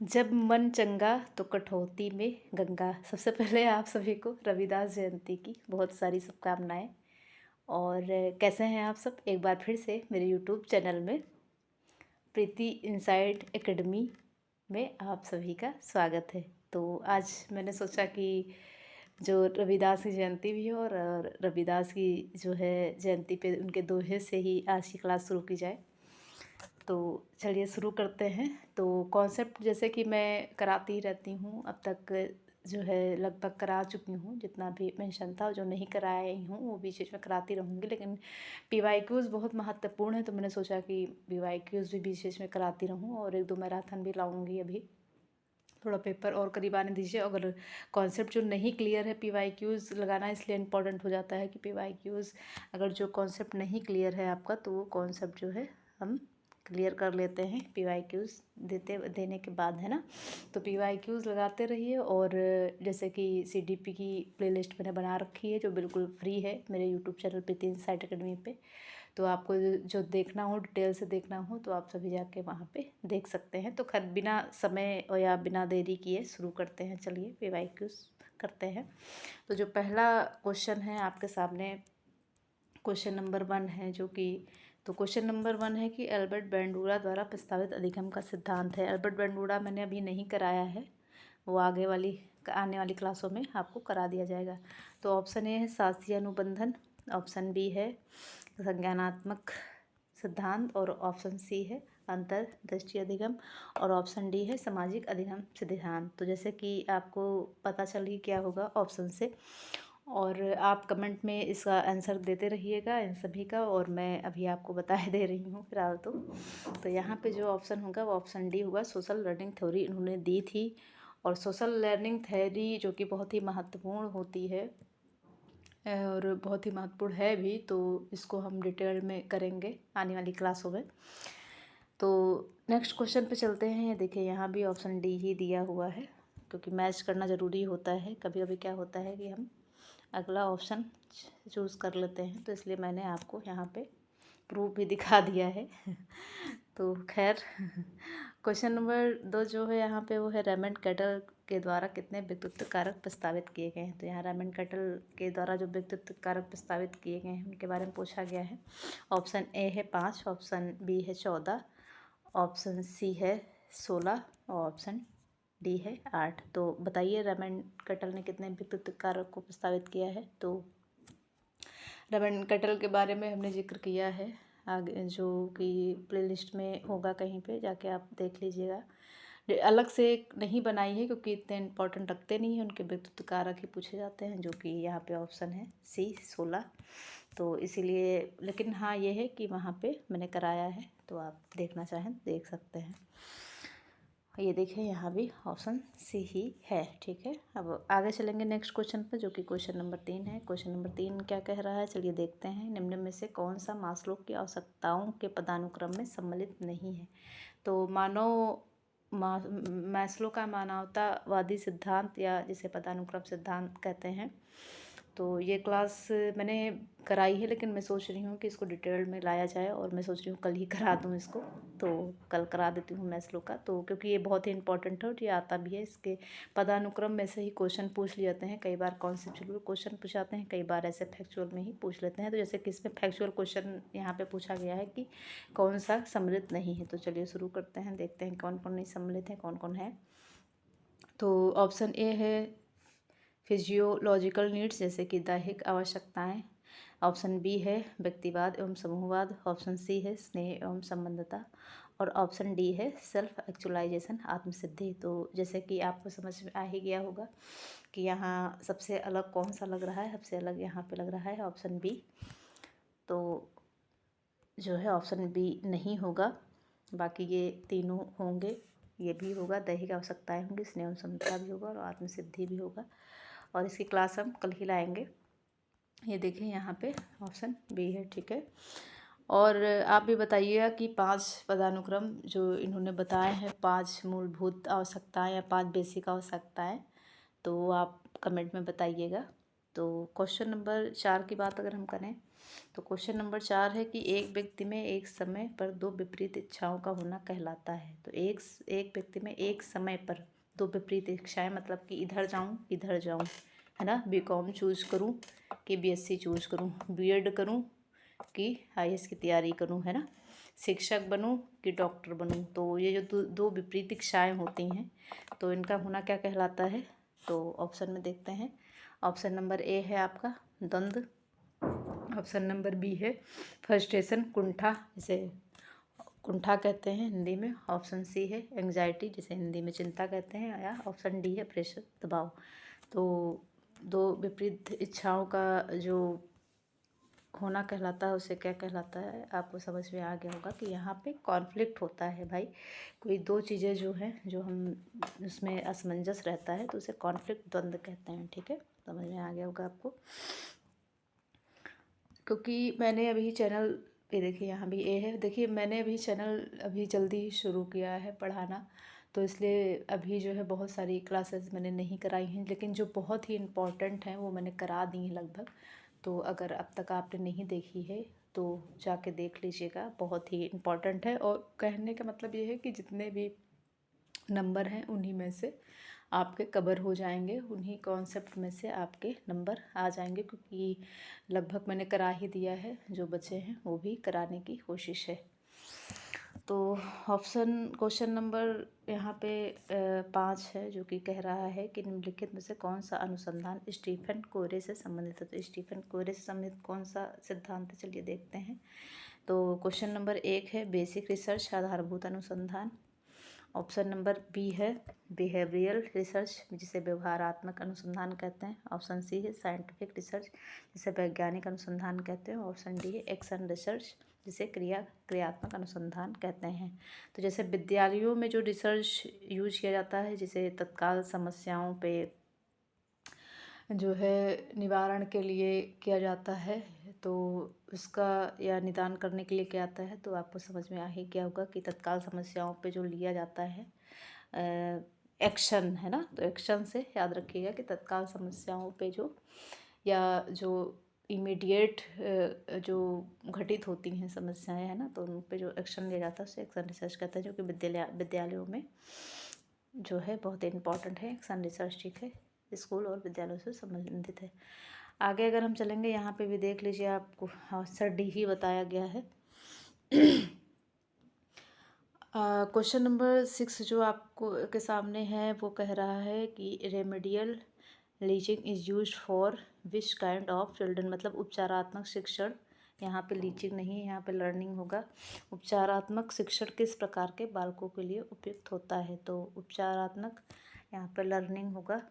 जब मन चंगा तो कठौती में गंगा। सबसे पहले आप सभी को रविदास जयंती की बहुत सारी शुभकामनाएं। और कैसे हैं आप सब? एक बार फिर से मेरे यूट्यूब चैनल में प्रीति इनसाइड एकेडमी में आप सभी का स्वागत है। तो आज मैंने सोचा कि जो रविदास की जयंती भी है और रविदास की जो है जयंती पे उनके दोहे से ही आज की क्लास शुरू की जाए। तो चलिए शुरू करते हैं। तो कॉन्सेप्ट जैसे कि मैं कराती ही रहती हूँ, अब तक जो है लगभग करा चुकी हूँ, जितना भी मेंशन था। जो नहीं कराई हूँ वो भी चीज़ में कराती रहूँगी, लेकिन पीवाईक्यूज़ बहुत महत्वपूर्ण है, तो मैंने सोचा कि पीवाईक्यूज़ भी बीच बीच में कराती रहूँ। और एक दो मैराथन भी लाऊंगी। अभी थोड़ा पेपर और करीब आने दीजिए। अगर कॉन्सेप्ट जो नहीं क्लियर है, पीवाईक्यूज़ लगाना इसलिए इम्पोर्टेंट हो जाता है कि पीवाईक्यूज़ अगर जो कॉन्सेप्ट नहीं क्लियर है आपका, तो वो कॉन्सेप्ट जो है हम क्लियर कर लेते हैं पीवाईक्यूज़ देने के बाद, है ना। तो पीवाईक्यूज़ लगाते रहिए। और जैसे कि सीडीपी की प्लेलिस्ट मैंने बना रखी है जो बिल्कुल फ्री है मेरे यूट्यूब चैनल प्रीति इनसाइड एकेडमी पे। तो आपको जो देखना हो, डिटेल से देखना हो, तो आप सभी जाके वहाँ पे देख सकते हैं। तो खैर बिना समय और या बिना देरी किए शुरू करते हैं। चलिए पीवाईक्यूज़ करते हैं। तो जो पहला क्वेश्चन है आपके सामने, क्वेश्चन नंबर 1 है, जो कि तो क्वेश्चन नंबर 1 है कि एल्बर्ट बैंडूरा द्वारा प्रस्तावित अधिगम का सिद्धांत है। एल्बर्ट बैंडूरा मैंने अभी नहीं कराया है, वो आने वाली क्लासों में आपको करा दिया जाएगा। तो ऑप्शन ए है शास्त्रीय अनुबंधन, ऑप्शन बी है संज्ञानात्मक सिद्धांत, और ऑप्शन सी है अंतर्दृष्टि अधिगम, और ऑप्शन डी है सामाजिक अधिगम सिद्धांत। तो जैसे कि आपको पता चल ही क्या होगा ऑप्शन से, और आप कमेंट में इसका आंसर देते रहिएगा इन सभी का, और मैं अभी आपको बता दे रही हूँ फिलहाल। तो यहाँ पे जो ऑप्शन होगा वो ऑप्शन डी होगा। सोशल लर्निंग थ्योरी इन्होंने दी थी, और सोशल लर्निंग थ्योरी जो कि बहुत ही महत्वपूर्ण होती है और बहुत ही महत्वपूर्ण है भी, तो इसको हम डिटेल में करेंगे आने वाली क्लासों में। तो नेक्स्ट क्वेश्चन पे चलते हैं। ये देखिए यहाँ भी ऑप्शन डी ही दिया हुआ है, क्योंकि मैच करना ज़रूरी होता है। कभी कभी क्या होता है कि हम अगला ऑप्शन चूज़ कर लेते हैं, तो इसलिए मैंने आपको यहाँ पे प्रूफ भी दिखा दिया है। तो खैर क्वेश्चन नंबर 2 जो है यहाँ पे वो है रेमंड कैटल के द्वारा कितने व्यक्तित्व कारक प्रस्तावित किए गए हैं। तो यहाँ रेमंड कैटल के द्वारा जो व्यक्तित्व कारक प्रस्तावित किए गए हैं उनके बारे में पूछा गया है। ऑप्शन ए है 5, ऑप्शन बी है 14, ऑप्शन सी है 16, और ऑप्शन डी है 8। तो बताइए रेमंड कैटल ने कितने व्यक्तित्व कारक को प्रस्तावित किया है। तो रेमंड कैटल के बारे में हमने जिक्र किया है आगे, जो कि प्लेलिस्ट में होगा, कहीं पे जाके आप देख लीजिएगा। अलग से नहीं बनाई है क्योंकि इतने इम्पोर्टेंट रखते नहीं हैं, उनके व्यक्तित्व कारक ही पूछे जाते हैं, जो कि यहाँ पे ऑप्शन है सी 16। तो इसीलिए, लेकिन हाँ ये है कि वहाँ पे मैंने कराया है, तो आप देखना चाहें देख सकते हैं। ये देखें यहाँ भी ऑप्शन सी ही है, ठीक है। अब आगे चलेंगे नेक्स्ट क्वेश्चन पर, जो कि क्वेश्चन नंबर 3 है। क्वेश्चन नंबर 3 क्या कह रहा है, चलिए देखते हैं। निम्न में से कौन सा मास्लो की आवश्यकताओं के पदानुक्रम में सम्मिलित नहीं है। तो मैस्लो का मानवतावादी सिद्धांत, या जिसे पदानुक्रम सिद्धांत कहते हैं, तो ये क्लास मैंने कराई है, लेकिन मैं सोच रही हूँ कि इसको डिटेल में लाया जाए, और मैं सोच रही हूँ कल ही करा दूँ इसको। तो कल करा देती हूँ मैस्लो का, तो क्योंकि ये बहुत ही इंपॉर्टेंट है और ये आता भी है। इसके पदानुक्रम में से ही क्वेश्चन पूछ लिए जाते हैं, कई बार कॉन्सेप्चुअल क्वेश्चन पूछ जाते हैं, कई बार ऐसे फैक्चुअल में ही पूछ लेते हैं। तो जैसे कि इसमें फैक्चुअल क्वेश्चन यहाँ पे पूछा गया है कि कौन सा सम्मिलित नहीं है। तो चलिए शुरू करते हैं, देखते हैं कौन कौन नहीं सम्मिलित है, कौन कौन है। तो ऑप्शन ए है फिजियोलॉजिकल नीड्स, जैसे कि दैहिक आवश्यकताएं। ऑप्शन बी है व्यक्तिवाद एवं समूहवाद, ऑप्शन सी है स्नेह एवं संबंधता, और ऑप्शन डी है सेल्फ एक्चुअलाइजेशन आत्मसिद्धि। तो जैसे कि आपको समझ में आ ही गया होगा कि यहाँ सबसे अलग कौन सा लग रहा है। सबसे अलग यहाँ पे लग रहा है ऑप्शन बी, तो जो है ऑप्शन बी नहीं होगा, बाकी ये तीनों होंगे। ये भी होगा, दैहिक आवश्यकताएं होंगी, स्नेह एवं समता भी होगा, और आत्मसिद्धि भी होगा, और इसकी क्लास हम कल ही लाएंगे। ये देखें यहाँ पे ऑप्शन बी है, ठीक है। और आप भी बताइएगा कि 5 पदानुक्रम जो इन्होंने बताए हैं, 5 मूलभूत आवश्यकताएं या 5 बेसिक आवश्यकताएं, तो आप कमेंट में बताइएगा। तो क्वेश्चन नंबर 4 की बात अगर हम करें तो क्वेश्चन नंबर 4 है कि एक व्यक्ति में एक समय पर दो विपरीत इच्छाओं का होना कहलाता है। तो एक व्यक्ति में एक समय पर दो विपरीत इच्छाएं, मतलब कि इधर जाऊं, है ना, बीकॉम चूज करूं कि बीएससी चूज करूं, बीएड करूं कि आईएएस की तैयारी करूं, है ना, शिक्षक बनूं कि डॉक्टर बनूं। तो ये जो दो विपरीत इच्छाएं होती हैं तो इनका होना क्या कहलाता है। तो ऑप्शन में देखते हैं। ऑप्शन नंबर ए है आपका द्वंद्व, ऑप्शन नंबर बी है फ्रस्ट्रेशन, कुंठा, जिसे कुंठा कहते हैं हिंदी में, ऑप्शन सी है एंग्जाइटी, जिसे हिंदी में चिंता कहते हैं, या ऑप्शन डी है प्रेशर, दबाव। तो दो विपरीत इच्छाओं का जो होना कहलाता है उसे क्या कहलाता है, आपको समझ में आ गया होगा कि यहाँ पे कॉन्फ्लिक्ट होता है भाई। कोई दो चीज़ें जो हैं जो हम उसमें असमंजस रहता है तो उसे कॉन्फ्लिक्ट, द्वंद्व कहते हैं। ठीक है, समझ में आ गया होगा आपको। क्योंकि मैंने अभी चैनल पे, देखिए यहाँ भी ए है, देखिए मैंने अभी चैनल अभी जल्दी ही शुरू किया है पढ़ाना, तो इसलिए अभी जो है बहुत सारी क्लासेस मैंने नहीं कराई हैं, लेकिन जो बहुत ही इम्पॉर्टेंट हैं वो मैंने करा दी हैं लगभग। तो अगर अब तक आपने नहीं देखी है तो जाके देख लीजिएगा, बहुत ही इम्पॉर्टेंट है। और कहने का मतलब ये है कि जितने भी नंबर हैं उन्हीं में से आपके कवर हो जाएंगे, उन्हीं कॉन्सेप्ट में से आपके नंबर आ जाएंगे, क्योंकि लगभग मैंने करा ही दिया है, जो बचे हैं वो भी कराने की कोशिश है। तो क्वेश्चन नंबर यहाँ पे 5 है, जो कि कह रहा है कि निम्नलिखित में से कौन सा अनुसंधान स्टीफन कोरे से संबंधित है। तो स्टीफन कोरे से संबंधित कौन सा सिद्धांत है, चलिए देखते हैं। तो क्वेश्चन नंबर 1 है बेसिक रिसर्च, आधारभूत अनुसंधान। ऑप्शन नंबर बी है बिहेवियरल रिसर्च, जिसे व्यवहारात्मक अनुसंधान कहते हैं। ऑप्शन सी है साइंटिफिक रिसर्च, जिसे वैज्ञानिक अनुसंधान कहते हैं। ऑप्शन डी है एक्शन रिसर्च, जिसे क्रियात्मक अनुसंधान कहते हैं। तो जैसे विद्यालयों में जो रिसर्च यूज किया जाता है, जिसे तत्काल समस्याओं पे जो है निवारण के लिए किया जाता है, तो उसका या निदान करने के लिए किया जाता है, तो आपको समझ में आ ही गया होगा कि तत्काल समस्याओं पे जो लिया जाता है एक्शन, है ना। तो एक्शन से याद रखिएगा कि तत्काल समस्याओं पे जो, या जो इमीडिएट जो घटित होती हैं समस्याएं, है ना, तो उन पे जो एक्शन लिया जाता है उसे एक्शन रिसर्च कहते हैं, जो कि विद्यालयों में जो है बहुत इम्पॉर्टेंट है एक्शन रिसर्च। ठीक है, स्कूल और विद्यालयों से संबंधित है। आगे अगर हम चलेंगे यहाँ पे भी देख लीजिए, आपको आंसर डी ही बताया गया है। क्वेश्चन नंबर 6 जो आपको के सामने है वो कह रहा है कि remedial leaching is used for which kind of children, मतलब उपचारात्मक शिक्षण, यहाँ पे लीचिंग नहीं, यहाँ पे लर्निंग होगा। उपचारात्मक शिक्षण किस प्रकार के बालकों के लिए उपयुक्त होता है। तो उपचारात्मक यहाँ पे लर्निंग होगा।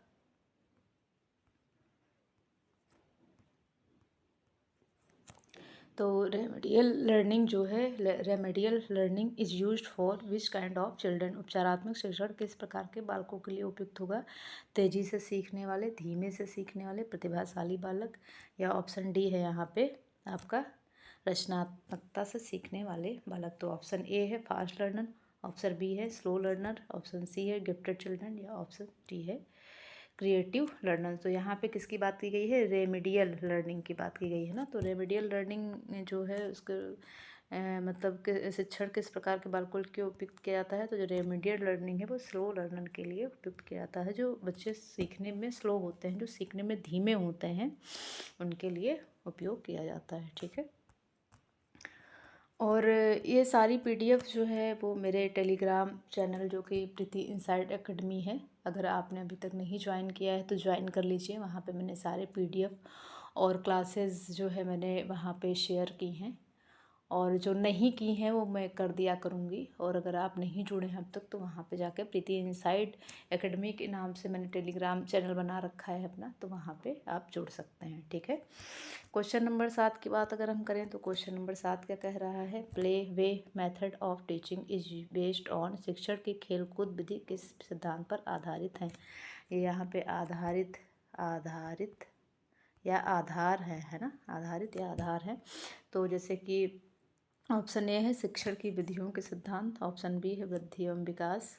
तो रेमेडियल लर्निंग जो है, remedial learning is used for which kind of children, उपचारात्मक शिक्षण किस प्रकार के बालकों के लिए उपयुक्त होगा। तेज़ी से सीखने वाले, धीमे से सीखने वाले, प्रतिभाशाली बालक, या ऑप्शन डी है यहाँ पे आपका रचनात्मकता से सीखने वाले बालक। तो ऑप्शन ए है फास्ट लर्नर, ऑप्शन बी है स्लो लर्नर, ऑप्शन सी है गिफ्टेड चिल्ड्रन, या ऑप्शन डी है क्रिएटिव लर्नर। तो यहाँ पे किसकी बात की गई है, रेमेडियल लर्निंग की बात की गई है ना। तो रेमेडियल लर्निंग जो है उसके मतलब कि शिक्षण किस प्रकार के बालकों के उपयुक्त किया जाता है। तो जो रेमेडियल लर्निंग है वो स्लो लर्नर के लिए उपयुक्त किया जाता है, जो बच्चे सीखने में स्लो होते हैं, जो सीखने में धीमे होते हैं, उनके लिए उपयोग किया जाता है। ठीक है, और ये सारी पीडीएफ जो है वो मेरे टेलीग्राम चैनल, जो कि प्रीति इनसाइड एकेडमी है, अगर आपने अभी तक नहीं ज्वाइन किया है तो ज्वाइन कर लीजिए। वहाँ पे मैंने सारे पीडीएफ और क्लासेस जो है मैंने वहाँ पे शेयर की हैं, और जो नहीं की हैं वो मैं कर दिया करूँगी। और अगर आप नहीं जुड़े हैं अब तक तो वहाँ पे जाके प्रीति इनसाइड एकेडमी के नाम से मैंने टेलीग्राम चैनल बना रखा है अपना, तो वहाँ पे आप जुड़ सकते हैं। ठीक है, क्वेश्चन नंबर 7 की बात अगर हम करें तो क्वेश्चन नंबर 7 क्या कह रहा है, play way method of teaching is based on, शिक्षण की खेलकूद विधि किस सिद्धांत पर आधारित है। ये यहाँ पे आधारित या आधार है ना, आधारित या आधार है। तो जैसे कि ऑप्शन ए है शिक्षण की विधियों के सिद्धांत, ऑप्शन बी है वृद्धि एवं विकास,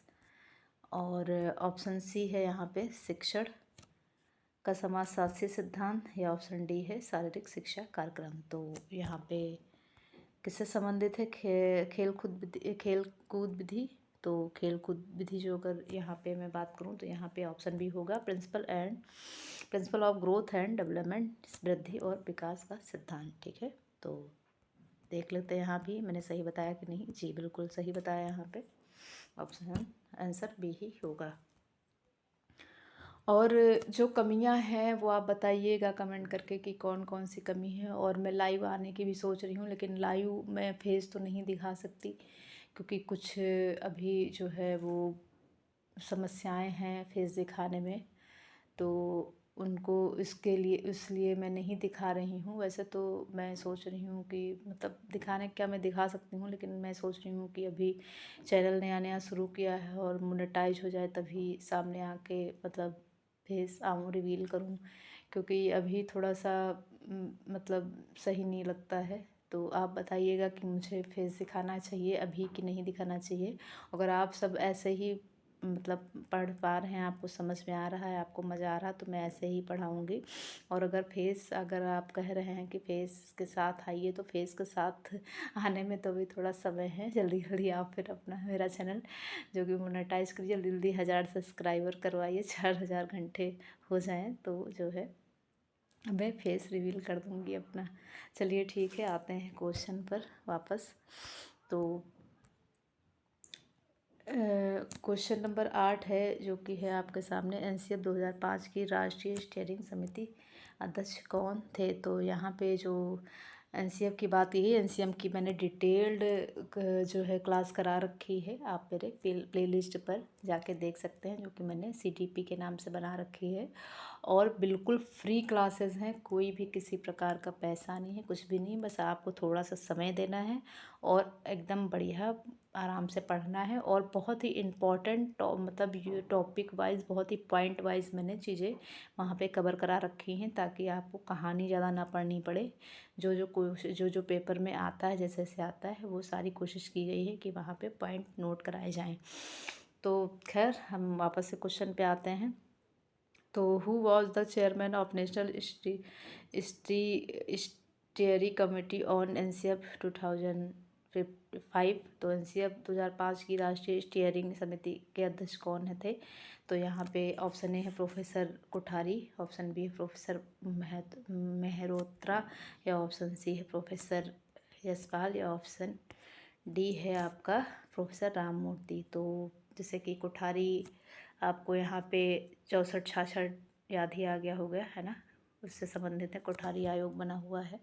और ऑप्शन सी है यहाँ पे शिक्षण का समाजशास्त्री सिद्धांत या ऑप्शन डी है शारीरिक शिक्षा कार्यक्रम। तो यहाँ पे किससे संबंधित है? खेल कूद विधि। तो खेल कूद विधि जो अगर यहाँ पे मैं बात करूँ तो यहाँ पे ऑप्शन बी होगा principle of growth and development, वृद्धि और विकास का सिद्धांत। ठीक है, तो देख लेते हैं यहाँ भी मैंने सही बताया कि नहीं। जी बिल्कुल सही बताया, यहाँ पे ऑप्शन आंसर बी ही होगा। और जो कमियां हैं वो आप बताइएगा कमेंट करके कि कौन कौन सी कमी है। और मैं लाइव आने की भी सोच रही हूँ, लेकिन लाइव मैं फेस तो नहीं दिखा सकती क्योंकि कुछ अभी जो है वो समस्याएं हैं फेस दिखाने में, तो उनको इसके लिए इसलिए मैं नहीं दिखा रही हूँ। वैसे तो मैं सोच रही हूँ कि मतलब दिखाने क्या मैं दिखा सकती हूँ, लेकिन मैं सोच रही हूँ कि अभी चैनल नया नया शुरू किया है और मोनेटाइज हो जाए तभी सामने आके मतलब फेस आऊँ रिवील करूँ, क्योंकि अभी थोड़ा सा मतलब सही नहीं लगता है। तो आप बताइएगा कि मुझे फेस दिखाना चाहिए अभी कि नहीं दिखाना चाहिए। अगर आप सब ऐसे ही मतलब पढ़ पा रहे हैं, आपको समझ में आ रहा है, आपको मज़ा आ रहा है, तो मैं ऐसे ही पढ़ाऊँगी। और अगर आप कह रहे हैं कि फेस के साथ आइए, तो फेस के साथ आने में तो भी थोड़ा समय है। जल्दी जल्दी आप फिर अपना मेरा चैनल जो कि मोनेटाइज करिए, जल्दी जल्दी 1000 सब्सक्राइबर करवाइए, 4000 घंटे हो जाएं तो जो है मैं फेस रिवील कर दूँगी अपना। चलिए ठीक है, आते हैं क्वेश्चन पर वापस। तो क्वेश्चन नंबर 8 है जो कि है आपके सामने, एनसीएफ 2005 की राष्ट्रीय स्टीयरिंग समिति अध्यक्ष कौन थे? तो यहाँ पे जो एनसीएफ की बात की है, एनसीएफ की मैंने डिटेल्ड जो है क्लास करा रखी है, आप मेरे प्लेलिस्ट पर जाके देख सकते हैं, जो कि मैंने सीटीपी के नाम से बना रखी है। और बिल्कुल फ्री क्लासेस हैं, कोई भी किसी प्रकार का पैसा नहीं है, कुछ भी नहीं, बस आपको थोड़ा सा समय देना है और एकदम बढ़िया आराम से पढ़ना है। और बहुत ही इम्पॉर्टेंट मतलब ये टॉपिक वाइज, बहुत ही पॉइंट वाइज मैंने चीज़ें वहाँ पे कवर करा रखी हैं, ताकि आपको कहानी ज़्यादा ना पढ़नी पड़े। जो पेपर में आता है, जैसे जैसे आता है, वो सारी कोशिश की गई है कि वहाँ पे पॉइंट नोट कराए जाएँ। तो खैर हम वापस से क्वेश्चन पे आते हैं। तो who was the chairman of national steering committee on NCF 2005? तो एनसीएफ 2005 की राष्ट्रीय स्टीयरिंग समिति के अध्यक्ष कौन थे? तो यहाँ पे ऑप्शन ए है प्रोफेसर कोठारी, ऑप्शन बी है प्रोफेसर मेहरोत्रा, या ऑप्शन सी है प्रोफेसर यशपाल, या ऑप्शन डी है आपका प्रोफेसर राममूर्ति। तो जैसे कि कोठारी आपको यहाँ पे 64-66 याद ही आ गया होगा, है ना, उससे संबंधित है, कोठारी आयोग बना हुआ है।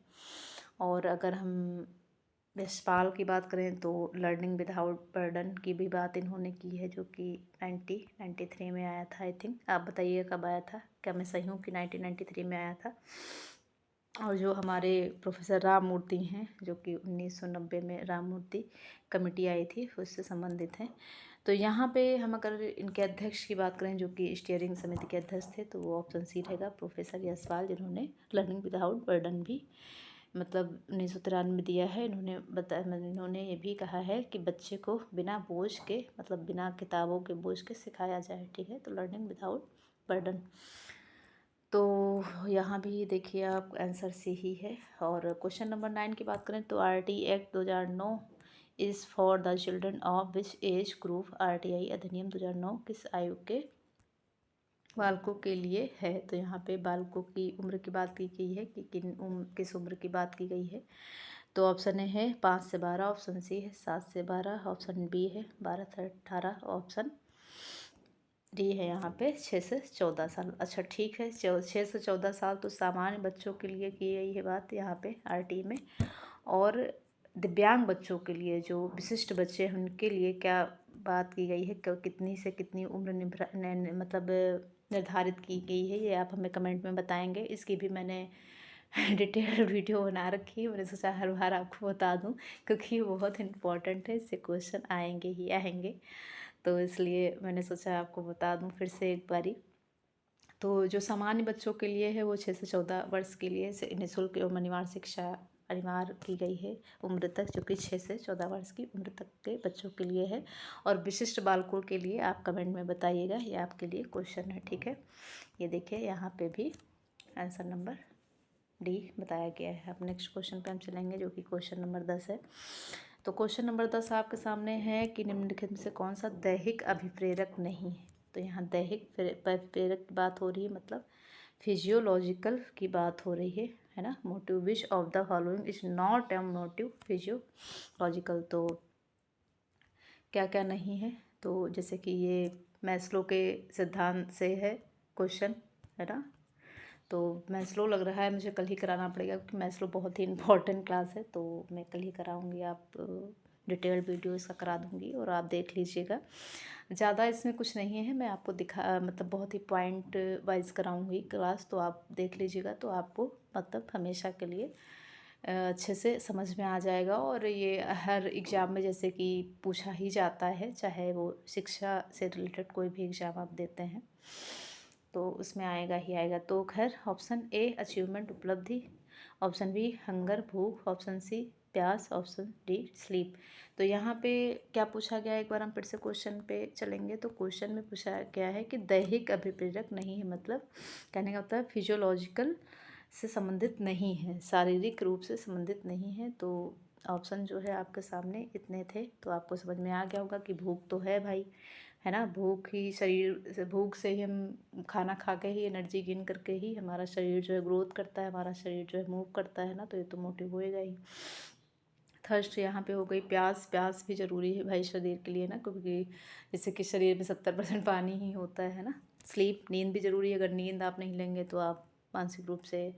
और अगर हम यशपाल की बात करें तो लर्निंग विदाउट बर्डन की भी बात इन्होंने की है, जो कि 1993 में आया था। आई थिंक आप बताइए कब आया था, क्या मैं सही हूँ कि 1993 में आया था। और जो हमारे प्रोफेसर राम मूर्ति हैं, जो कि 1990 में राम मूर्ति कमेटी आई थी, उससे संबंधित हैं। तो यहाँ पे हम अगर इनके अध्यक्ष की बात करें, जो कि स्टीयरिंग समिति के अध्यक्ष थे, तो वो ऑप्शन सी रहेगा प्रोफेसर यशपाल, जिन्होंने लर्निंग विदाउट बर्डन भी मतलब 1993 में दिया है। इन्होंने ये भी कहा है कि बच्चे को बिना बोझ के, मतलब बिना किताबों के बोझ के सिखाया जाए। ठीक है, तो लर्निंग विदाउट बर्डन। तो यहाँ भी देखिए आप आंसर सी ही है। और क्वेश्चन नंबर 9 की बात करें तो RT act 2009 is for the children of which age group? RTI अधिनियम 2009 किस आयु के बालकों के लिए है? तो यहाँ पे बालकों की उम्र की बात की गई है कि किस उम्र की बात की गई है। तो ऑप्शन ए है 5 से 12, ऑप्शन सी है 7 से 12, ऑप्शन बी है 12 से 18, ऑप्शन डी है यहाँ पे 6 से 14 साल। अच्छा ठीक है, 6 से 14 साल तो सामान्य बच्चों के लिए की गई है बात यहाँ पे आरटी में। और दिव्यांग बच्चों के लिए, जो विशिष्ट बच्चे हैं, उनके लिए क्या बात की गई है, कितनी से कितनी उम्र मतलब निर्धारित की गई है, ये आप हमें कमेंट में बताएंगे। इसकी भी मैंने डिटेल्ड वीडियो बना रखी है, मैंने सोचा हर बार आपको बता दूं, क्योंकि बहुत इम्पोर्टेंट है, इससे क्वेश्चन आएंगे ही आएंगे, तो इसलिए मैंने सोचा आपको बता दूं फिर से एक बारी। तो जो सामान्य बच्चों के लिए है वो 6 से 14 वर्ष के लिए निःशुल्क एवं अनिवार्य शिक्षा अनिवार्य की गई है उम्र तक, जो कि 6 से 14 वर्ष की उम्र तक के बच्चों के लिए है। और विशिष्ट बालकों के लिए आप कमेंट में बताइएगा, ये आपके लिए क्वेश्चन है, ठीक है। ये देखिए यहाँ पे भी आंसर नंबर डी बताया गया है। अब नेक्स्ट क्वेश्चन पे हम चलेंगे, जो कि क्वेश्चन नंबर 10 है। तो क्वेश्चन नंबर 10 आपके सामने है कि निम्नलिखित में से कौन सा दैहिक अभिप्रेरक नहीं है। तो यहाँ दैहिक अभिप्रेरक की बात हो रही है, मतलब फिजियोलॉजिकल की बात हो रही है ना। Motive which of the following is not a motive physiological. तो क्या क्या नहीं है, तो जैसे कि ये मैस्लो के सिद्धांत से है क्वेश्चन, है ना। तो मैस्लो लग रहा है मुझे कल ही कराना पड़ेगा, क्योंकि मैस्लो बहुत ही इम्पोर्टेंट क्लास है, तो मैं कल ही कराऊंगी। आप डिटेल्ड वीडियो इसका करा दूंगी और आप देख लीजिएगा। ज़्यादा इसमें कुछ नहीं है, मैं आपको मतलब बहुत ही पॉइंट वाइज कराऊंगी क्लास, तो आप देख लीजिएगा, तो आपको मतलब हमेशा के लिए अच्छे से समझ में आ जाएगा। और ये हर एग्ज़ाम में जैसे कि पूछा ही जाता है, चाहे वो शिक्षा से रिलेटेड कोई भी एग्ज़ाम आप देते हैं तो उसमें आएगा ही आएगा। तो खैर ऑप्शन ए अचीवमेंट उपलब्धि, ऑप्शन बी हंगर भूख, ऑप्शन सी प्यास, ऑप्शन डी स्लीप। तो यहाँ पे क्या पूछा गया है, एक बार हम फिर से क्वेश्चन पे चलेंगे। तो क्वेश्चन में पूछा गया है कि दैहिक अभिप्रेरक नहीं है, मतलब कहने का मतलब फिजियोलॉजिकल से संबंधित नहीं है, शारीरिक रूप से संबंधित नहीं है। तो ऑप्शन जो है आपके सामने इतने थे, तो आपको समझ में आ गया होगा कि भूख तो है भाई, है ना। भूख ही शरीर से, भूख से ही हम खाना खा के ही एनर्जी गेन करके ही हमारा शरीर जो है ग्रोथ करता है, हमारा शरीर जो है मूव करता है ना, तो ये तो मोटिव होएगा ही। थर्स्ट यहाँ पे हो गई प्यास, प्यास भी ज़रूरी है भाई शरीर के लिए ना, क्योंकि जैसे कि शरीर में 70% पानी ही होता है ना। स्लीप, नींद भी ज़रूरी है, अगर नींद आप नहीं लेंगे तो आप मानसिक रूप से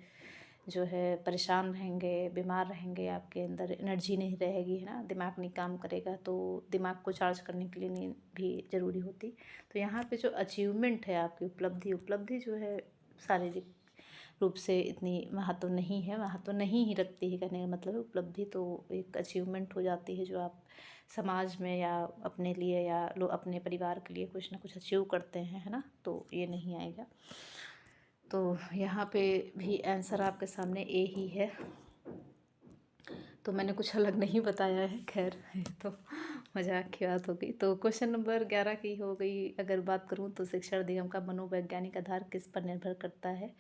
जो है परेशान रहेंगे, बीमार रहेंगे, आपके अंदर एनर्जी नहीं रहेगी, है ना, दिमाग नहीं काम करेगा। तो दिमाग को चार्ज करने के लिए नींद भी ज़रूरी होती। तो यहाँ पे जो अचीवमेंट है आपकी उपलब्धि, उपलब्धि जो है शारीरिक रूप से इतनी महत्व नहीं है, महत्व नहीं ही रखती है, कहने का मतलब है उपलब्धि तो एक अचीवमेंट हो जाती है, जो आप समाज में या अपने लिए या अपने परिवार के लिए कुछ ना कुछ अचीव करते हैं, है ना। तो ये नहीं आएगा। तो यहाँ पे भी आंसर आपके सामने ए ही है, तो मैंने कुछ अलग नहीं बताया है। खैर तो मजाक की बात हो गई। तो क्वेश्चन नंबर 11 की हो गई अगर बात करूँ, तो शिक्षण अधिगम का मनोवैज्ञानिक आधार किस पर निर्भर करता है।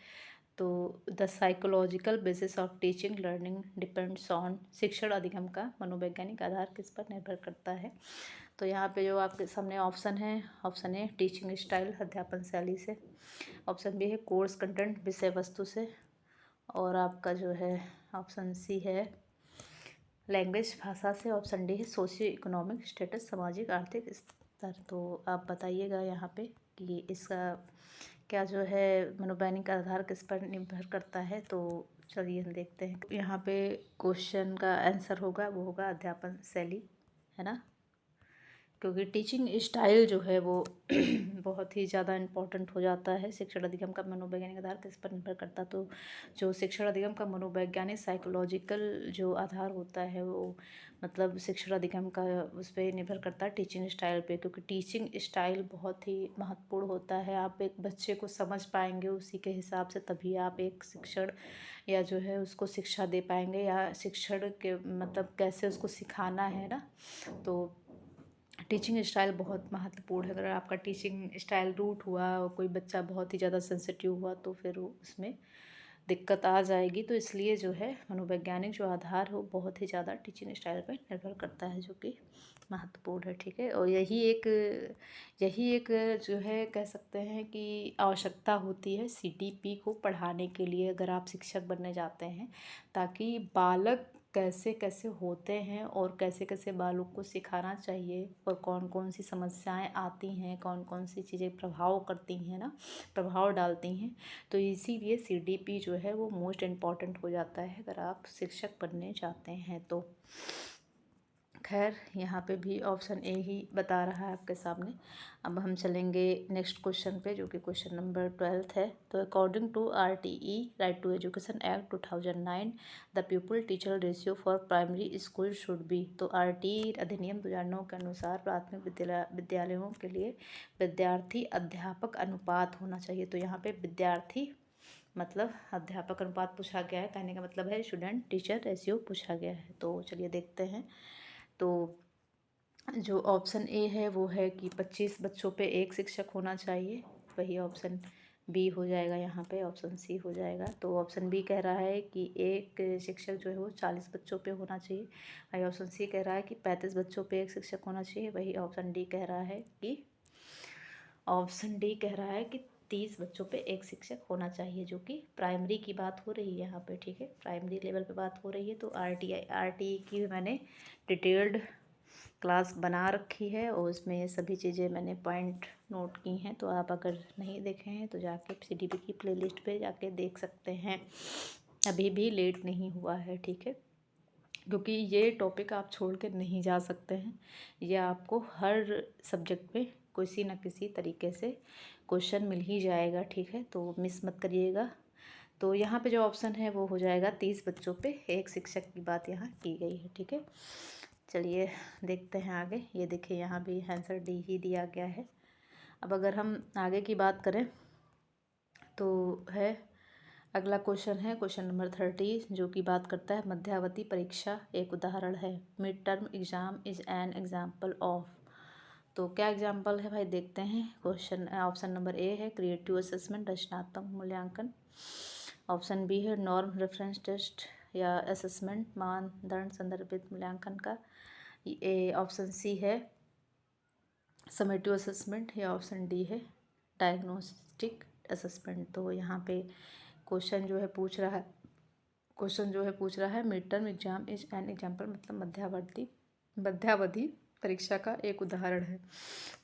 तो the psychological basis of teaching learning depends on, शिक्षण अधिगम का मनोवैज्ञानिक आधार किस पर निर्भर करता है। तो यहाँ पे जो आपके सामने ऑप्शन है, ऑप्शन ए टीचिंग स्टाइल अध्यापन शैली से, ऑप्शन बी है कोर्स कंटेंट विषय वस्तु से, और आपका जो है ऑप्शन सी है लैंग्वेज भाषा से, ऑप्शन डी है सोशियो इकोनॉमिक स्टेटस सामाजिक आर्थिक स्तर। तो आप बताइएगा यहाँ पे कि इसका क्या जो है मनोवैज्ञानिक आधार किस पर निर्भर करता है। तो चलिए हम देखते हैं। यहाँ पे क्वेश्चन का आंसर होगा, वो होगा अध्यापन शैली, है ना, क्योंकि टीचिंग स्टाइल जो है वो बहुत ही ज़्यादा इम्पोर्टेंट हो जाता है। शिक्षण अधिगम का मनोवैज्ञानिक आधार किस पर निर्भर करता, तो जो शिक्षण अधिगम का मनोवैज्ञानिक साइकोलॉजिकल जो आधार होता है वो मतलब शिक्षण अधिगम का उस पर निर्भर करता है टीचिंग स्टाइल पे, क्योंकि टीचिंग स्टाइल बहुत ही महत्वपूर्ण होता है। आप एक बच्चे को समझ पाएंगे उसी के हिसाब से, तभी आप एक शिक्षण या जो है उसको शिक्षा दे पाएंगे, या शिक्षण के मतलब कैसे उसको सिखाना है ना। तो टीचिंग स्टाइल बहुत महत्वपूर्ण है। अगर आपका टीचिंग स्टाइल रूट हुआ और कोई बच्चा बहुत ही ज़्यादा सेंसिटिव हुआ तो फिर उसमें दिक्कत आ जाएगी। तो इसलिए जो है मनोवैज्ञानिक जो आधार हो बहुत ही ज़्यादा टीचिंग स्टाइल पर निर्भर करता है, जो कि महत्वपूर्ण है, ठीक है। और यही एक जो है कह सकते हैं कि आवश्यकता होती है सीटीपी को पढ़ाने के लिए, अगर आप शिक्षक बनने जाते हैं, ताकि बालक कैसे कैसे होते हैं और कैसे कैसे बालों को सिखाना चाहिए, और कौन कौन सी समस्याएं आती हैं, कौन कौन सी चीज़ें प्रभाव करती हैं ना, प्रभाव डालती हैं। तो इसीलिए सीडीपी जो है वो मोस्ट इम्पॉर्टेंट हो जाता है अगर आप शिक्षक बनने जाते हैं तो। खैर यहाँ पे भी ऑप्शन ए ही बता रहा है आपके सामने। अब हम चलेंगे नेक्स्ट क्वेश्चन पे, जो कि क्वेश्चन नंबर 12 है। तो according to RTE right to education act 2009 the pupil teacher ratio for primary school should be. तो RTE अधिनियम 2009 के अनुसार प्राथमिक विद्यालयों के लिए विद्यार्थी अध्यापक अनुपात होना चाहिए। तो यहाँ पे विद्यार्थी मतलब अध्यापक अनुपात पूछा गया है, कहने का मतलब है स्टूडेंट टीचर रेशियो पूछा गया है। तो चलिए देखते हैं। तो जो ऑप्शन ए है वो है कि 25 बच्चों पे एक शिक्षक होना चाहिए, वही ऑप्शन बी हो जाएगा, यहाँ पे ऑप्शन सी हो जाएगा। तो ऑप्शन बी कह रहा है कि एक शिक्षक जो है वो 40 बच्चों पे होना चाहिए, वही ऑप्शन सी कह रहा है कि 35 बच्चों पे एक शिक्षक होना चाहिए, वही ऑप्शन डी कह रहा है कि 30 बच्चों पे एक शिक्षक होना चाहिए, जो कि प्राइमरी की बात हो रही है यहाँ पे, ठीक है, प्राइमरी लेवल पे बात हो रही है। तो आरटीई की मैंने डिटेल्ड क्लास बना रखी है और उसमें ये सभी चीज़ें मैंने पॉइंट नोट की हैं। तो आप अगर नहीं देखे हैं तो जाके सीडीपी की प्लेलिस्ट पे जाके देख सकते हैं, अभी भी लेट नहीं हुआ है, ठीक है, क्योंकि ये टॉपिक आप छोड़ के नहीं जा सकते हैं। ये आपको हर सब्जेक्ट में किसी न किसी तरीके से क्वेश्चन मिल ही जाएगा, ठीक है, तो मिस मत करिएगा। तो यहाँ पे जो ऑप्शन है वो हो जाएगा 30 बच्चों पे एक शिक्षक की बात यहाँ की गई है, ठीक है। चलिए देखते हैं आगे। ये देखिए यहाँ भी आंसर डी ही दिया गया है। अब अगर हम आगे की बात करें तो है अगला क्वेश्चन है क्वेश्चन नंबर 30, जो कि बात करता है मध्यावधि परीक्षा एक उदाहरण है। Mid term exam is an example of. तो क्या एग्जाम्पल है भाई, देखते हैं। क्वेश्चन ऑप्शन नंबर ए है क्रिएटिव असेसमेंट, रचनात्मक मूल्यांकन। ऑप्शन बी है नॉर्म रेफरेंस टेस्ट या असेसमेंट, मानदंड संदर्भित मूल्यांकन का। ऑप्शन सी है समेटिव असेसमेंट या ऑप्शन डी है डायग्नोस्टिक असेसमेंट। तो यहाँ पे क्वेश्चन जो है पूछ रहा है mid term exam is an example, मतलब मध्यावधि परीक्षा का एक उदाहरण है।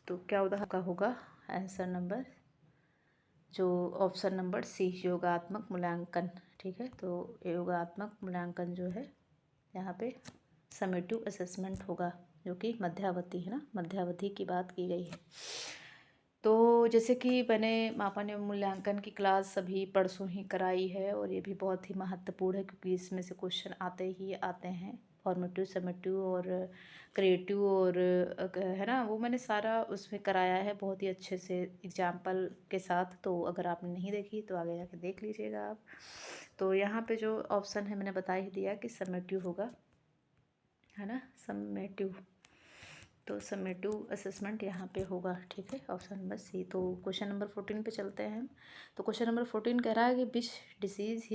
तो क्या उदाहरण का होगा आंसर नंबर, जो ऑप्शन नंबर सी, योगात्मक मूल्यांकन, ठीक है। तो योगात्मक मूल्यांकन जो है यहाँ पे समेटिव असेसमेंट होगा, जो कि मध्यावधि है ना, मध्यावधि की बात की गई है। तो जैसे कि मैंने मापन एवं मूल्यांकन की क्लास अभी परसों ही कराई है और ये भी बहुत ही महत्वपूर्ण है, क्योंकि इसमें से क्वेश्चन आते ही आते हैं, फॉर्मेटिव, समेटिव और क्रिएटिव और है ना, वो मैंने सारा उसमें कराया है बहुत ही अच्छे से एग्जाम्पल के साथ। तो अगर आपने नहीं देखी तो आगे जाके देख लीजिएगा आप। तो यहाँ पे जो ऑप्शन है मैंने बता ही दिया कि समेटिव होगा, है ना, समेटिव। तो समेटिव असेसमेंट यहाँ पे होगा, ठीक है, ऑप्शन नंबर सी। तो क्वेश्चन नंबर 14 पे चलते हैं। तो क्वेश्चन नंबर 14 कह रहा है कि विच डिसीज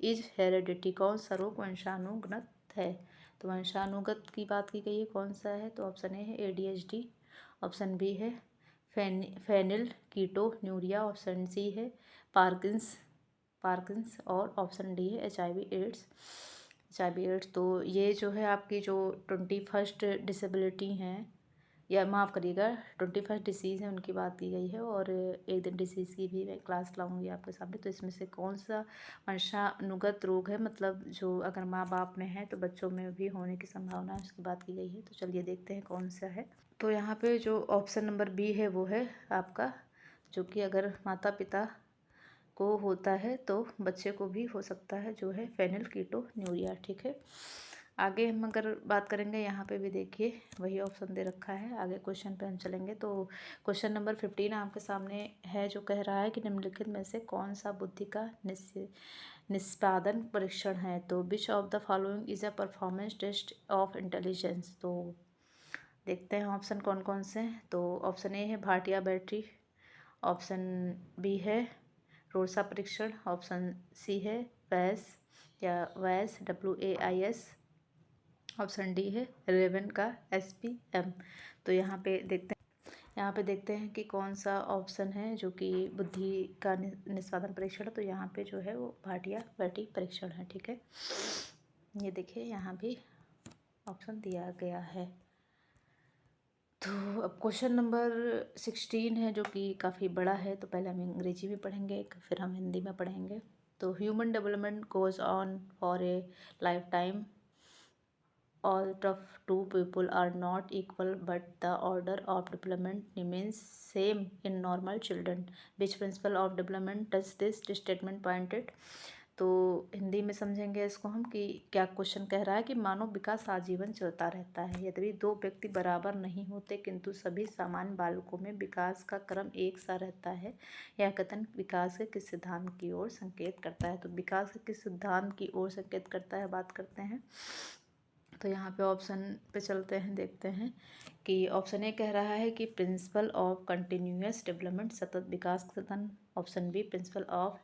इज हेरेडिटी, कौन सा रोग वंशानुगत है। तो वंशानुगत की बात की गई है, कौन सा है। तो ऑप्शन ए है ADHD, ऑप्शन बी है फेनिल कीटोन्यूरिया, ऑप्शन सी है पार्किंस और ऑप्शन डी है HIV/AIDS। तो ये जो है आपकी जो 21st डिसेबिलिटी हैं, या माफ़ करिएगा 21st डिसीज़ है, उनकी बात की गई है। और एक दिन डिसीज़ की भी मैं क्लास लाऊंगी आपके सामने। तो इसमें से कौन सा वंशानुगत रोग है, मतलब जो अगर माँ बाप में है तो बच्चों में भी होने की संभावना है, उसकी बात की गई है। तो चलिए देखते हैं कौन सा है। तो यहाँ पे जो ऑप्शन नंबर बी है वो है आपका, जो कि अगर माता पिता को होता है तो बच्चे को भी हो सकता है, जो है फेनिल कीटोन्यूरिया, ठीक है। आगे हम अगर बात करेंगे, यहाँ पे भी देखिए वही ऑप्शन दे रखा है। आगे क्वेश्चन पे हम चलेंगे। तो क्वेश्चन नंबर 15 आपके सामने है, जो कह रहा है कि निम्नलिखित में से कौन सा बुद्धि का निष्पादन परीक्षण है। तो which of the following is a performance test of intelligence. तो देखते हैं ऑप्शन कौन कौन से हैं। तो ऑप्शन ए है भाटिया बैटरी, ऑप्शन बी है रोसा परीक्षण, ऑप्शन सी है वैस WAIS, ऑप्शन डी है रेवन का SPM। तो यहाँ पे देखते हैं कि कौन सा ऑप्शन है जो कि बुद्धि का निष्पादन परीक्षण है। तो यहाँ पे जो है वो भाटिया बैटरी परीक्षण है, ठीक है। ये देखिए यहाँ भी ऑप्शन दिया गया है। तो अब क्वेश्चन नंबर 16 है, जो कि काफ़ी बड़ा है। तो पहले हम अंग्रेजी में पढ़ेंगे, फिर हम हिंदी में पढ़ेंगे। तो human development goes on for a life time, all of two people are not equal, but the order of development remains same in normal children. Which principle of development does this statement pointed? तो हिंदी में समझेंगे इसको हम कि क्या question कह रहा है कि मानव विकास आजीवन चलता रहता है। यदि दो व्यक्ति बराबर नहीं होते किंतु सभी सामान्य बालकों में विकास का क्रम एक सा रहता है, यह कथन विकास के किस सिद्धांत की ओर संकेत करता है। तो विकास के किस सिद्धांत की ओर संकेत करता है, बात करते हैं। तो यहाँ पे ऑप्शन पे चलते हैं, देखते हैं कि ऑप्शन ए कह रहा है कि प्रिंसिपल ऑफ कंटिन्यूअस डेवलपमेंट, सतत विकास का सिद्धांत। Option B principle of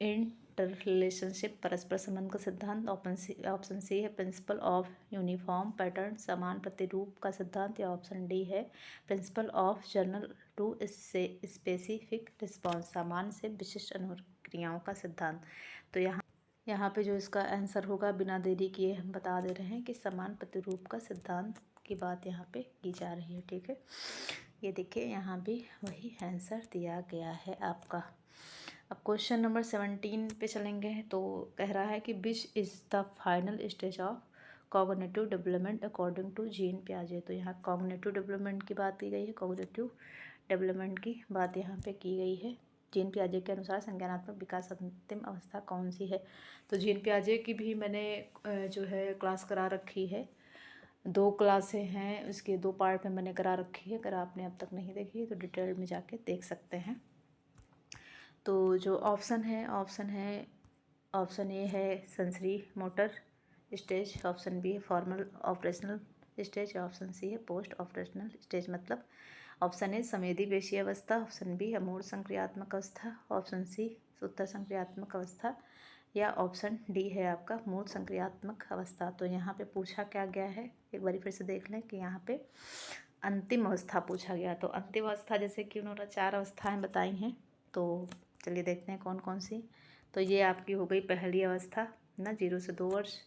interrelationship, परस्पर संबंध का सिद्धांत। ऑप्शन सी है प्रिंसिपल ऑफ यूनिफॉर्म पैटर्न, समान प्रतिरूप का सिद्धांत। या ऑप्शन डी है principle of general to specific response, सामान्य से विशिष्ट अनुक्रियाओं का सिद्धांत। तो यहाँ पे जो इसका आंसर होगा बिना देरी किए हम बता दे रहे हैं कि समान प्रतिरूप का सिद्धांत की बात यहाँ पे की जा रही है। ठीक है, ये देखिए यहाँ भी वही आंसर दिया गया है आपका। अब क्वेश्चन नंबर 17 पे चलेंगे। तो कह रहा है कि which is the final stage of cognitive development according to Jean पियाजे। तो यहाँ कॉग्निटिव डेवलपमेंट की बात की गई है, कॉग्निटिव डेवलपमेंट की बात यहाँ पे की गई है। जीन पियाजे के अनुसार संज्ञानात्मक विकास अंतिम अवस्था कौन सी है। तो जीन पियाजे की भी मैंने जो है क्लास करा रखी है, 2 क्लासें हैं, उसके 2 पार्ट में मैंने करा रखी है। अगर आपने अब तक नहीं देखी तो डिटेल में जाके देख सकते हैं। तो जो ऑप्शन है ऑप्शन ए है sensory motor stage, option B है formal operational stage, option C है पोस्ट ऑपरेशनल स्टेज। मतलब ऑप्शन ए संवेदी पेशी अवस्था, ऑप्शन बी अमूर्त संक्रियात्मक अवस्था, ऑप्शन सी उत्तर संक्रियात्मक अवस्था, या ऑप्शन डी है आपका मूल संक्रियात्मक अवस्था। तो यहाँ पे पूछा क्या गया है, एक बार फिर से देख लें कि यहाँ पे अंतिम अवस्था पूछा गया। तो अंतिम अवस्था जैसे कि उन्होंने 4 अवस्थाएं बताई हैं, तो चलिए देखते हैं कौन कौन सी। तो ये आपकी हो गई पहली अवस्था ना, 0 से 2 वर्ष।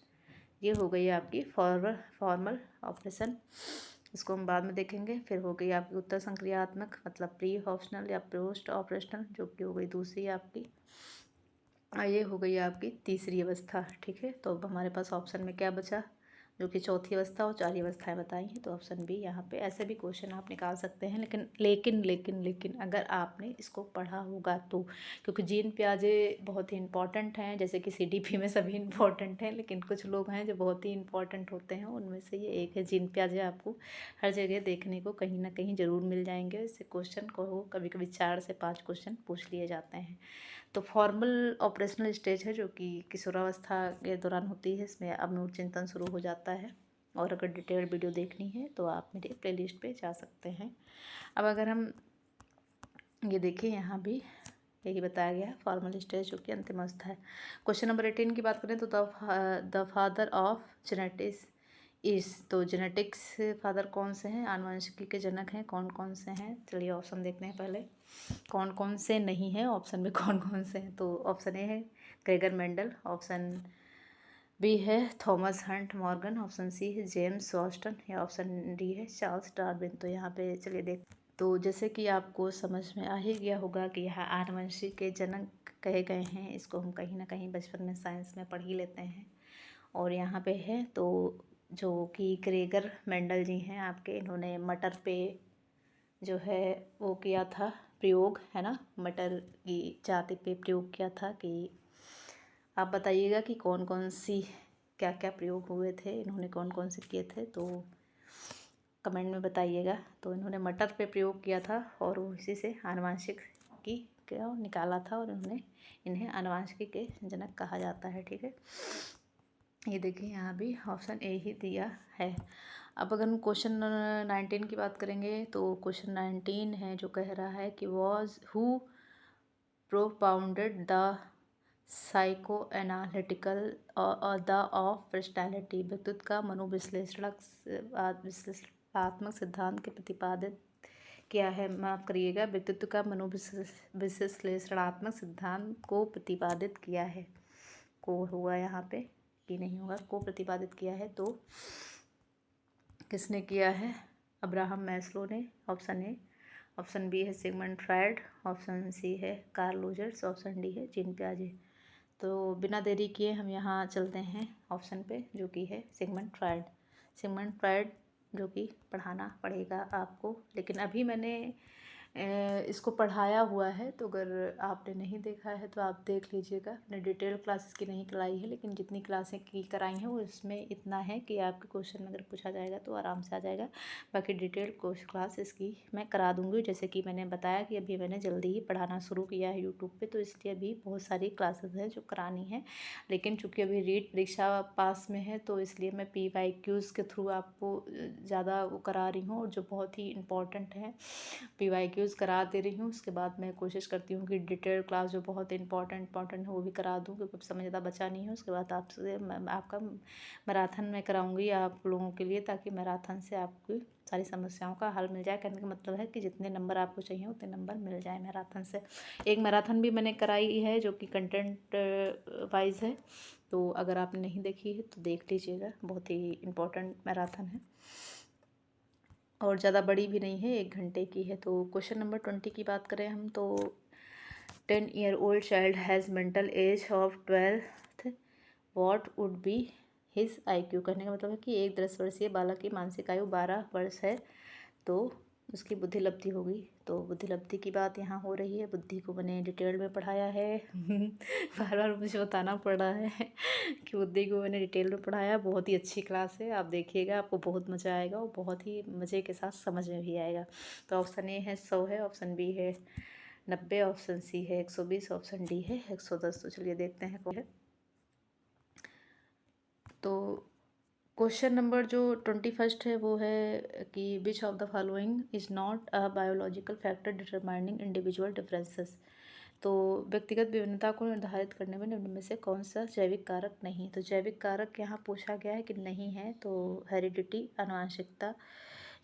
ये हो गई आपकी फॉर्मल ऑपरेशन, इसको हम बाद में देखेंगे। फिर हो गई आपकी उत्तर संक्रियात्मक, मतलब प्री ऑप्शनल या पोस्ट ऑपरेशनल, जो कि हो गई दूसरी आपकी। ये हो गई आपकी तीसरी अवस्था। ठीक है, तो अब हमारे पास ऑप्शन में क्या बचा, जो कि चौथी अवस्था और 4 अवस्थाएं बताई हैं। तो ऑप्शन बी यहाँ पे। ऐसे भी क्वेश्चन आप निकाल सकते हैं, लेकिन अगर आपने इसको पढ़ा होगा तो, क्योंकि जीन पियाजे बहुत ही इंपॉर्टेंट हैं, जैसे कि CDP में सभी इंपॉर्टेंट हैं, लेकिन कुछ लोग हैं जो बहुत ही इंपॉर्टेंट होते हैं, उनमें से ये एक है जीन पियाजे। आपको हर जगह देखने को कहीं ना कहीं ज़रूर मिल जाएंगे। इससे क्वेश्चन को कभी कभी 4 से 5 क्वेश्चन पूछ लिए जाते हैं। तो फॉर्मल ऑपरेशनल स्टेज है जो कि किशोरावस्था के दौरान होती है, इसमें अमूर्त चिंतन शुरू हो जाता है। और अगर डिटेल्ड वीडियो देखनी है तो आप मेरे प्लेलिस्ट पे जा सकते हैं। अब अगर हम ये देखिए, यहाँ भी यही बताया गया है, फॉर्मल स्टेज जो कि अंतिम अवस्था है। क्वेश्चन नंबर 18 की बात करें तो द फादर ऑफ जेनेटिक्स इस, तो जेनेटिक्स फादर कौन से हैं, आनुवंशिकी के जनक हैं, कौन कौन से हैं। चलिए ऑप्शन देखते हैं पहले कौन कौन से नहीं हैं, ऑप्शन में कौन कौन से हैं। तो ऑप्शन ए है ग्रेगर मेंडल, ऑप्शन बी है Thomas Hunt Morgan, option C है जेम्स वाटसन, या ऑप्शन डी है चार्ल्स डार्विन। तो यहाँ पे चलिए देख, तो जैसे कि आपको समझ में आ ही गया होगा कि यहाँ आनुवंशिक के जनक कहे गए हैं, इसको हम कहीं ना कहीं बचपन में साइंस में पढ़ ही लेते हैं। और यहाँ पे है तो जो कि ग्रेगर मेंडल जी हैं आपके, इन्होंने मटर पे जो है वो किया था प्रयोग, है ना, मटर की जाति पे प्रयोग किया था। कि आप बताइएगा कि कौन कौन सी क्या क्या प्रयोग हुए थे, इन्होंने कौन कौन से किए थे, तो कमेंट में बताइएगा। तो इन्होंने मटर पे प्रयोग किया था और वो इसी से आनुवंशिक की क्या निकाला था, और इन्हें आनुवंशिकी के जनक कहा जाता है। ठीक है, ये देखिए यहाँ भी ऑप्शन ए ही दिया है। अब अगर हम क्वेश्चन 19 की बात करेंगे तो क्वेश्चन 19 है जो कह रहा है कि was who propounded the psycho analytical the of personality, व्यक्तित्व का विश्लेषणात्मक सिद्धांत के प्रतिपादित किया है। माफ़ करिएगा, व्यक्तित्व का मनोविश्लेषणात्मक सिद्धांत को प्रतिपादित किया है, को हुआ यहाँ पे कि नहीं होगा, को प्रतिपादित किया है। तो किसने किया है, अब्राहम मैस्लो ने, ऑप्शन ए। ऑप्शन बी है सिगमंड फ्रायड, ऑप्शन सी है कार्ल रोजर्स, ऑप्शन डी है जीन पियाजे। तो बिना देरी किए हम यहाँ चलते हैं ऑप्शन पे, जो कि है सिगमंड फ्रायड। सिगमंड फ्रायड जो कि पढ़ाना पड़ेगा आपको, लेकिन अभी मैंने इसको पढ़ाया हुआ है, तो अगर आपने नहीं देखा है तो आप देख लीजिएगा। मैंने डिटेल क्लास इसकी नहीं कराई है, लेकिन जितनी क्लासें की कराई हैं वो इसमें इतना है कि आपके क्वेश्चन अगर पूछा जाएगा तो आराम से आ जाएगा। बाकी डिटेल क्लास इसकी मैं करा दूँगी। जैसे कि मैंने बताया कि अभी मैंने जल्दी ही पढ़ाना शुरू किया है यूट्यूब पे, तो इसलिए अभी बहुत सारी क्लासेस हैं जो करानी है। लेकिन चूँकि अभी रीट परीक्षा पास में है, तो इसलिए मैं PYQs के थ्रू आपको ज़्यादा वो करा रही हूँ, और जो बहुत ही इम्पोर्टेंट है PYQs करा दे रही हूँ। उसके बाद मैं कोशिश करती हूँ कि डिटेल क्लास जो बहुत इंपॉर्टेंट है वो भी करा दूँ, क्योंकि समय ज़्यादा बचा नहीं है। उसके बाद आपसे आपका मैराथन मैं कराऊँगी आप लोगों के लिए, ताकि मैराथन से आपकी सारी समस्याओं का हल मिल जाए। कहने का मतलब है कि जितने नंबर आपको चाहिए उतने नंबर मिल जाए मैराथन से। एक मैराथन भी मैंने कराई है जो कि कंटेंट वाइज है, तो अगर आपने नहीं देखी है तो देख लीजिएगा। बहुत ही इम्पोर्टेंट मैराथन है और ज़्यादा बड़ी भी नहीं है, 1 घंटे की है। तो क्वेश्चन नंबर 20 की बात करें हम, तो 10-year-old child has mental age of 12th, what would be his IQ। कहने का मतलब है कि एक 10 वर्षीय बालक की मानसिक आयु 12 वर्ष है, तो उसकी बुद्धि लब्धि होगी। तो बुद्धि लब्धि की बात यहाँ हो रही है। बुद्धि को मैंने डिटेल में पढ़ाया है बार बार मुझे बताना पड़ रहा है कि बुद्धि को मैंने डिटेल में पढ़ाया। बहुत ही अच्छी क्लास है, आप देखिएगा, आपको बहुत मज़ा आएगा और बहुत ही मज़े के साथ समझ में भी आएगा। तो ऑप्शन ए है 100 है, ऑप्शन बी है 90, ऑप्शन सी है 120, ऑप्शन डी है 110। तो चलिए देखते हैं कौन है। तो क्वेश्चन नंबर जो 21 है वो है कि which of the following is not a biological factor determining individual differences. तो व्यक्तिगत विभिन्नता को निर्धारित करने में निम्न में से कौन सा जैविक कारक नहीं। तो जैविक कारक यहाँ पूछा गया है कि नहीं है, तो हेरिडिटी आनुवंशिकता,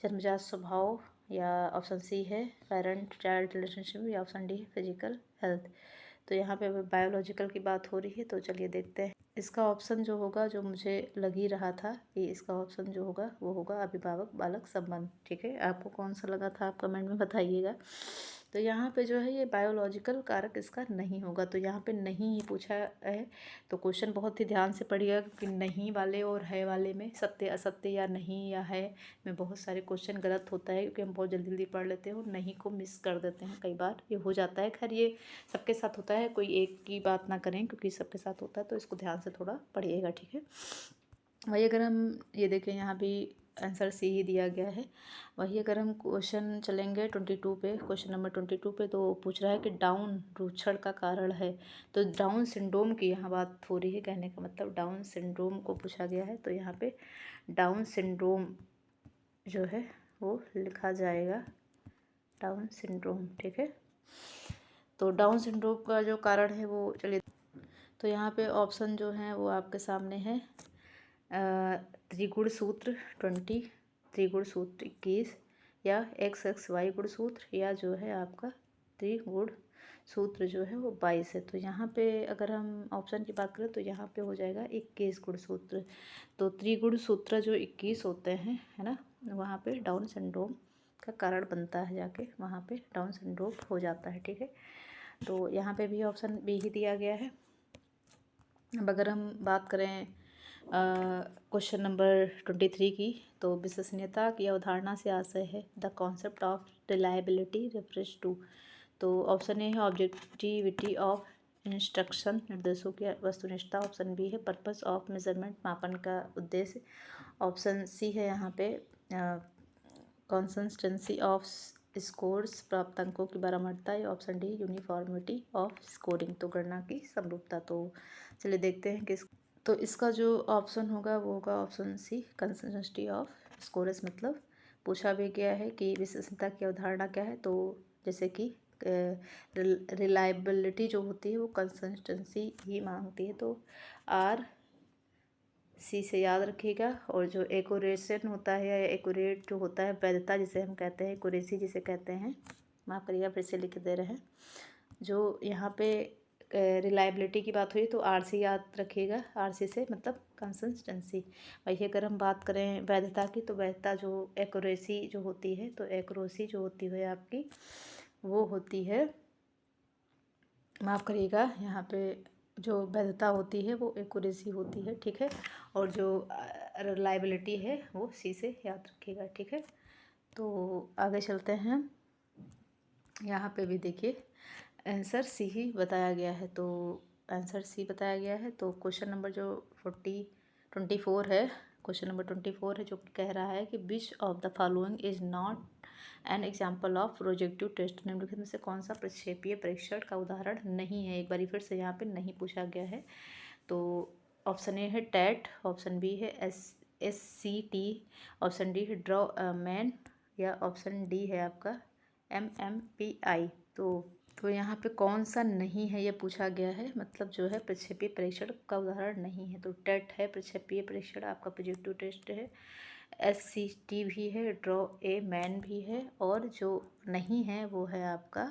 जन्मजात स्वभाव, या ऑप्शन सी है पेरेंट चाइल्ड रिलेशनशिप, या ऑप्शन डी है फिजिकल हेल्थ। तो यहाँ पे बायोलॉजिकल की बात हो रही है, तो चलिए देखते हैं। इसका ऑप्शन जो होगा, जो मुझे लग ही रहा था कि इसका ऑप्शन जो होगा वो होगा अभिभावक बालक संबंध। ठीक है, आपको कौन सा लगा था आप कमेंट में बताइएगा। तो यहाँ पे जो है ये बायोलॉजिकल कारक इसका नहीं होगा, तो यहाँ पे नहीं ही पूछा है। तो क्वेश्चन बहुत ही ध्यान से पढ़िएगा, क्योंकि नहीं वाले और है वाले में सत्य असत्य या नहीं या है में बहुत सारे क्वेश्चन गलत होता है, क्योंकि हम बहुत जल्दी जल्दी पढ़ लेते हैं और नहीं को मिस कर देते हैं। कई बार ये हो जाता है, खैर ये सबके साथ होता है, कोई एक की बात ना करें, क्योंकि सबके साथ होता है। तो इसको ध्यान से थोड़ा पढ़िएगा, ठीक है। वही अगर हम ये देखें, यहाँ भी आंसर सी ही दिया गया है। वही अगर हम क्वेश्चन चलेंगे 22 पे, क्वेश्चन नंबर 22 पे, तो पूछ रहा है कि डाउन रूक्षण का कारण है। तो डाउन सिंड्रोम की यहाँ बात हो रही है, कहने का मतलब डाउन सिंड्रोम को पूछा गया है। तो यहाँ पे डाउन सिंड्रोम जो है वो लिखा जाएगा डाउन सिंड्रोम, ठीक है। तो डाउन सिंड्रोम का जो कारण है वो चलिए, तो यहाँ पे ऑप्शन जो हैं वो आपके सामने है। त्रिगुण सूत्र 20, त्रिगुण सूत्र 21, या XXY गुण सूत्र, या जो है आपका त्रिगुण सूत्र जो है वो 22 है। तो यहाँ पे अगर हम ऑप्शन की बात करें तो यहाँ पे हो जाएगा 21 गुण सूत्र। तो त्रिगुण सूत्र जो 21 होते हैं, है ना, वहाँ पे डाउन सिंड्रोम का कारण बनता है, जाके वहाँ पे डाउन सिंड्रोम हो जाता है, ठीक है। तो यहाँ पे भी ऑप्शन बी ही दिया गया है। अब अगर हम बात करें क्वेश्चन नंबर 23 की, तो विश्वसनीयता की अवधारणा से आशय है the concept of reliability reference to. तो ऑप्शन ए है ऑब्जेक्टिविटी ऑफ इंस्ट्रक्शन, निर्देशों की वस्तुनिष्ठता। ऑप्शन बी है पर्पस ऑफ मेजरमेंट, मापन का उद्देश्य। ऑप्शन सी है यहाँ पे कंसिस्टेंसी ऑफ स्कोर्स, प्राप्त अंकों की बराबरता। या option D uniformity of scoring, तो गणना की समरूपता। तो चलिए देखते हैं कि तो इसका जो ऑप्शन होगा वो होगा option C consistency of scores. मतलब पूछा भी गया है कि विश्वसनीयता की अवधारणा क्या है। तो जैसे कि रिलायबिलिटी जो होती है वो कंसिस्टेंसी ही मांगती है, तो आर सी से याद रखिएगा। और जो एक्यूरेशन होता है, या एक्यूरेट जो होता है, वैधता जिसे हम कहते हैं, एक्यूरेसी जिसे कहते हैं, माफ़ करिएगा फिर से लिख दे रहे हैं। जो यहाँ पे रिलायबिलिटी की बात हुई तो आर सी याद रखिएगा, आर सी से मतलब कंसिस्टेंसी। वही अगर हम बात करें वैधता की, तो वैधता जो एक्यूरेसी जो होती है, तो एक्यूरेसी जो होती है आपकी वो होती है, माफ़ करिएगा, यहाँ पे जो वैधता होती है वो एक्यूरेसी होती है, ठीक है। और जो रिलायबिलिटी है वो सी से याद रखिएगा, ठीक है। तो आगे चलते हैं। यहाँ पे भी देखिए आंसर सी ही बताया गया है, तो आंसर सी बताया गया है। तो क्वेश्चन नंबर जो 24 है, क्वेश्चन नंबर 24 है, जो कह रहा है कि which of the following is not an example of projective test. निम्नलिखित में से कौन सा प्रक्षेपीय परीक्षण का उदाहरण नहीं है। एक बार फिर से यहाँ पे नहीं पूछा गया है। तो ऑप्शन ए है टेट, ऑप्शन बी है SCT, ऑप्शन डी है ड्रॉ मैन, या ऑप्शन डी है आपका MMPI। तो यहाँ पे कौन सा नहीं है ये पूछा गया है, मतलब जो है प्रक्षेपीय परीक्षण का उदाहरण नहीं है। तो टेट है प्रक्षेपीय परीक्षण, आपका प्रोजेक्टिव टेस्ट है। SCT भी है, ड्रॉ ए मैन भी है, और जो नहीं है वो है आपका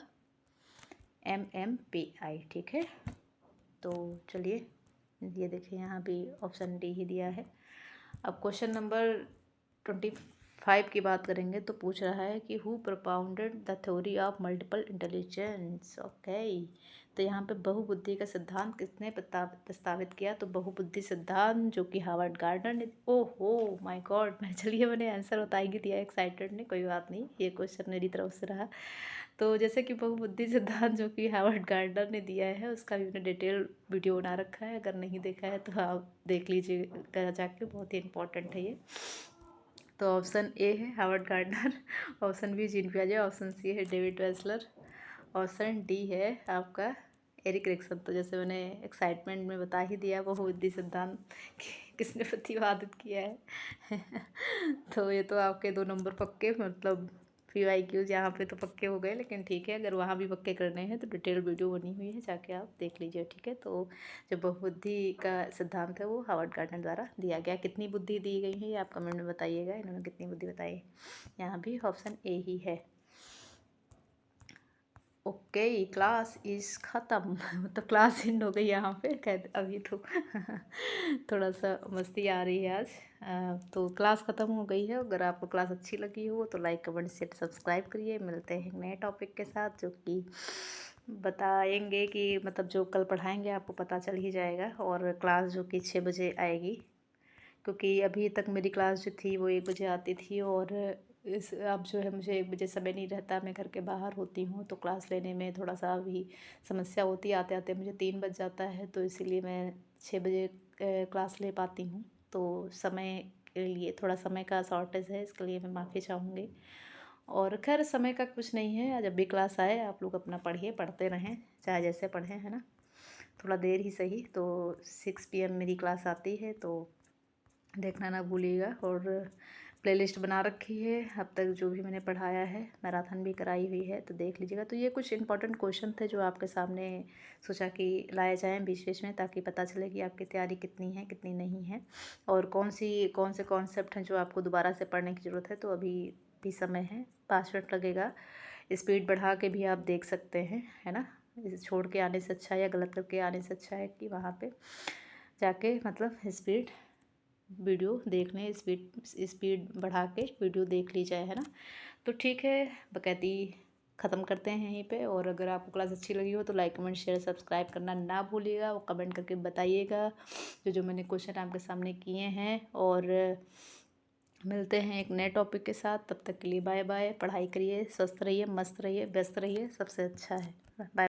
MMPI। ठीक है, तो चलिए ये देखिए यहाँ भी ऑप्शन डी ही दिया है। अब क्वेश्चन नंबर 25 की बात करेंगे, तो पूछ रहा है कि who propounded the theory of multiple intelligence. Okay, तो यहाँ पे बहुबुद्धि का सिद्धांत किसने प्रस्तावित किया। तो बहुबुद्धि सिद्धांत जो कि हार्वर्ड गार्डनर ने। ओहो माय गॉड, मैंने आंसर बता ही दिया एक्साइटेड ने। कोई बात नहीं, ये क्वेश्चन मेरी तरफ से रहा। तो जैसे कि बहुबुद्धि सिद्धांत जो कि हार्वर्ड गार्डनर ने दिया है, उसका भी मैंने डिटेल वीडियो बना रखा है, अगर नहीं देखा है तो आप देख लीजिएगा जाके, बहुत ही इंपॉर्टेंट है ये। तो ऑप्शन ए है Howard Gardner, option B Jean पियाजे, ऑप्शन सी है डेविड वेसलर, ऑप्शन डी है आपका एरिक एरिक्सन। तो जैसे मैंने एक्साइटमेंट में बता ही दिया, बहुबुद्धि सिद्धांत किसने प्रतिपादित किया है। तो ये तो आपके 2 नंबर पक्के, मतलब PYQs यहाँ पे तो पक्के हो गए, लेकिन ठीक है, अगर वहाँ भी पक्के करने हैं तो डिटेल वीडियो बनी हुई है, जाके आप देख लीजिए। ठीक है, तो जो बहुबुद्धि का सिद्धांत है वो हार्वर्ड गार्डनर द्वारा दिया गया। कितनी बुद्धि दी गई है ये आप कमेंट में बताइएगा, इन्होंने कितनी बुद्धि बताई। यहाँ भी ऑप्शन ए ही है। ओके, क्लास इज़ ख़त्म। मतलब क्लास एंड हो गई यहाँ पे, कह अभी तो थोड़ा सा मस्ती आ रही है आज। तो क्लास ख़त्म हो गई है। अगर आपको क्लास अच्छी लगी हो तो लाइक कमेंट शेयर सब्सक्राइब करिए। मिलते हैं नए टॉपिक के साथ, जो कि बताएंगे कि मतलब जो कल पढ़ाएंगे आपको पता चल ही जाएगा। और क्लास जो कि 6 बजे आएगी, क्योंकि अभी तक मेरी क्लास जो थी वो 1 बजे आती थी, और इस अब जो है मुझे 1 बजे समय नहीं रहता, मैं घर के बाहर होती हूँ, तो क्लास लेने में थोड़ा सा अभी समस्या होती है। आते आते मुझे 3 बज जाता है, तो इसीलिए मैं 6 बजे क्लास ले पाती हूँ। तो समय के लिए थोड़ा समय का शॉर्टेज है, इसके लिए मैं माफ़ी चाहूँगी। और खैर समय का कुछ नहीं है, जब भी क्लास आए आप लोग अपना पढ़िए, पढ़ते रहें, चाहे जैसे पढ़ें, है ना, थोड़ा देर ही सही। तो 6 PM मेरी क्लास आती है, तो देखना ना भूलिएगा। और प्लेलिस्ट बना रखी है, अब तक जो भी मैंने पढ़ाया है, मैराथन भी कराई हुई है, तो देख लीजिएगा। तो ये कुछ इंपॉर्टेंट क्वेश्चन थे जो आपके सामने सोचा कि लाए जाएँ बीच बीच में, ताकि पता चले कि आपकी तैयारी कितनी है कितनी नहीं है, और कौन से कॉन्सेप्ट हैं जो आपको दोबारा से पढ़ने की ज़रूरत है। तो अभी भी समय है, 5 मिनट लगेगा। स्पीड बढ़ा के भी आप देख सकते हैं, है ना। इसे छोड़ के आने से अच्छा, या गलत करके आने से अच्छा है कि वहाँ पे जाके मतलब स्पीड वीडियो देख लें, स्पीड बढ़ा के वीडियो देख ली जाए, है ना। तो ठीक है, बकैती ख़त्म करते हैं यहीं पे। और अगर आपको क्लास अच्छी लगी हो तो लाइक कमेंट शेयर सब्सक्राइब करना ना भूलिएगा, वो कमेंट करके बताइएगा जो जो मैंने क्वेश्चन आपके सामने किए हैं। और मिलते हैं एक नए टॉपिक के साथ, तब तक के लिए बाय बाय। पढ़ाई करिए, स्वस्थ रहिए, मस्त रहिए, व्यस्त रहिए, सबसे अच्छा है। बाय।